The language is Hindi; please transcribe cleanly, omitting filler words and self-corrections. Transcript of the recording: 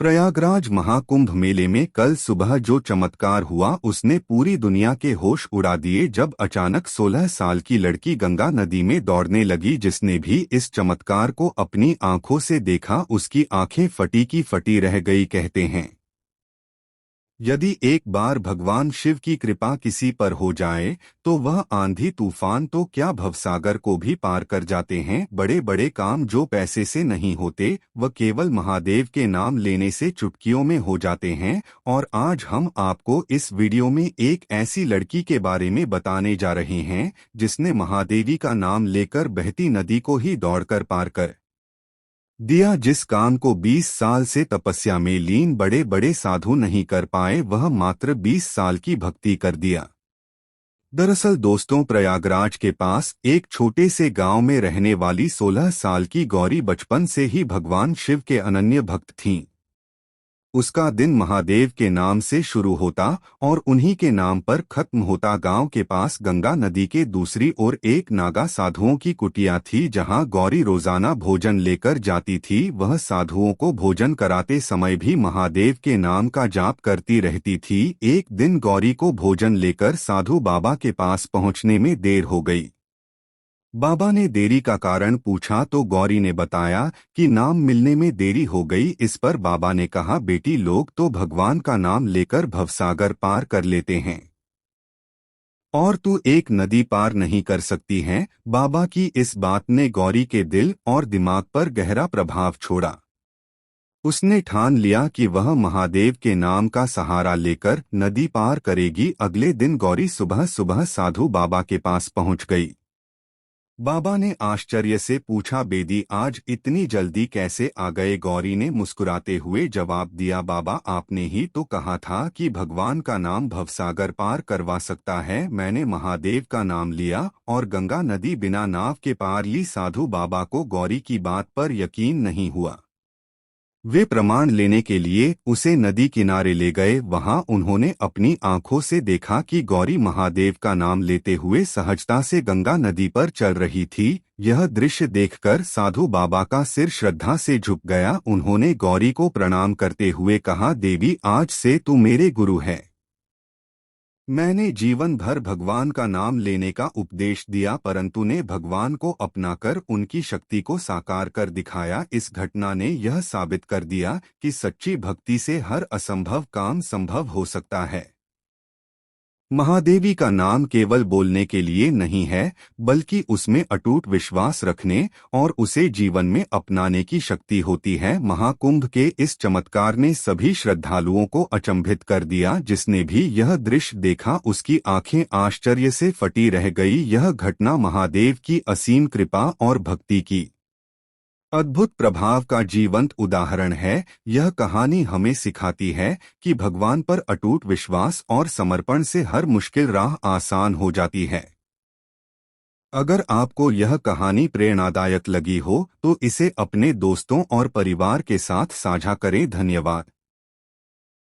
प्रयागराज महाकुंभ मेले में कल सुबह जो चमत्कार हुआ उसने पूरी दुनिया के होश उड़ा दिए जब अचानक 16 साल की लड़की गंगा नदी में दौड़ने लगी। जिसने भी इस चमत्कार को अपनी आंखों से देखा उसकी आंखें फटी की फटी रह गई। कहते हैं यदि एक बार भगवान शिव की कृपा किसी पर हो जाए तो वह आंधी तूफान तो क्या भवसागर को भी पार कर जाते हैं। बड़े बड़े काम जो पैसे से नहीं होते वह केवल महादेव के नाम लेने से चुटकियों में हो जाते हैं। और आज हम आपको इस वीडियो में एक ऐसी लड़की के बारे में बताने जा रहे हैं जिसने महादेवी का नाम लेकर बहती नदी को ही दौड़कर पार कर दिया। जिस काम को 20 साल से तपस्या में लीन बड़े बड़े साधु नहीं कर पाए वह मात्र 20 साल की भक्ति कर दिया। दरअसल दोस्तों, प्रयागराज के पास एक छोटे से गांव में रहने वाली 16 साल की गौरी बचपन से ही भगवान शिव के अनन्य भक्त थीं। उसका दिन महादेव के नाम से शुरू होता और उन्हीं के नाम पर खत्म होता। गांव के पास गंगा नदी के दूसरी ओर एक नागा साधुओं की कुटिया थी जहां गौरी रोजाना भोजन लेकर जाती थी। वह साधुओं को भोजन कराते समय भी महादेव के नाम का जाप करती रहती थी। एक दिन गौरी को भोजन लेकर साधु बाबा के पास पहुंचने में देर हो गई। बाबा ने देरी का कारण पूछा तो गौरी ने बताया कि नाम मिलने में देरी हो गई। इस पर बाबा ने कहा, बेटी लोग तो भगवान का नाम लेकर भवसागर पार कर लेते हैं और तू एक नदी पार नहीं कर सकती है। बाबा की इस बात ने गौरी के दिल और दिमाग पर गहरा प्रभाव छोड़ा। उसने ठान लिया कि वह महादेव के नाम का सहारा लेकर नदी पार करेगी। अगले दिन गौरी सुबह सुबह साधु बाबा के पास पहुंच गई। बाबा ने आश्चर्य से पूछा, बेदी आज इतनी जल्दी कैसे आ गए? गौरी ने मुस्कुराते हुए जवाब दिया, बाबा आपने ही तो कहा था कि भगवान का नाम भवसागर पार करवा सकता है। मैंने महादेव का नाम लिया और गंगा नदी बिना नाव के पार ली। साधु बाबा को गौरी की बात पर यकीन नहीं हुआ। वे प्रमाण लेने के लिए उसे नदी किनारे ले गए। वहां उन्होंने अपनी आंखों से देखा कि गौरी महादेव का नाम लेते हुए सहजता से गंगा नदी पर चल रही थी। यह दृश्य देखकर साधु बाबा का सिर श्रद्धा से झुक गया। उन्होंने गौरी को प्रणाम करते हुए कहा, देवी आज से तू मेरे गुरु है। मैंने जीवन भर भगवान का नाम लेने का उपदेश दिया परंतु ने भगवान को अपनाकर उनकी शक्ति को साकार कर दिखाया। इस घटना ने यह साबित कर दिया कि सच्ची भक्ति से हर असंभव काम संभव हो सकता है। महादेवी का नाम केवल बोलने के लिए नहीं है बल्कि उसमें अटूट विश्वास रखने और उसे जीवन में अपनाने की शक्ति होती है। महाकुंभ के इस चमत्कार ने सभी श्रद्धालुओं को अचंभित कर दिया। जिसने भी यह दृश्य देखा उसकी आंखें आश्चर्य से फटी रह गई। यह घटना महादेव की असीम कृपा और भक्ति की अद्भुत प्रभाव का जीवंत उदाहरण है। यह कहानी हमें सिखाती है कि भगवान पर अटूट विश्वास और समर्पण से हर मुश्किल राह आसान हो जाती है। अगर आपको यह कहानी प्रेरणादायक लगी हो तो इसे अपने दोस्तों और परिवार के साथ साझा करें। धन्यवाद।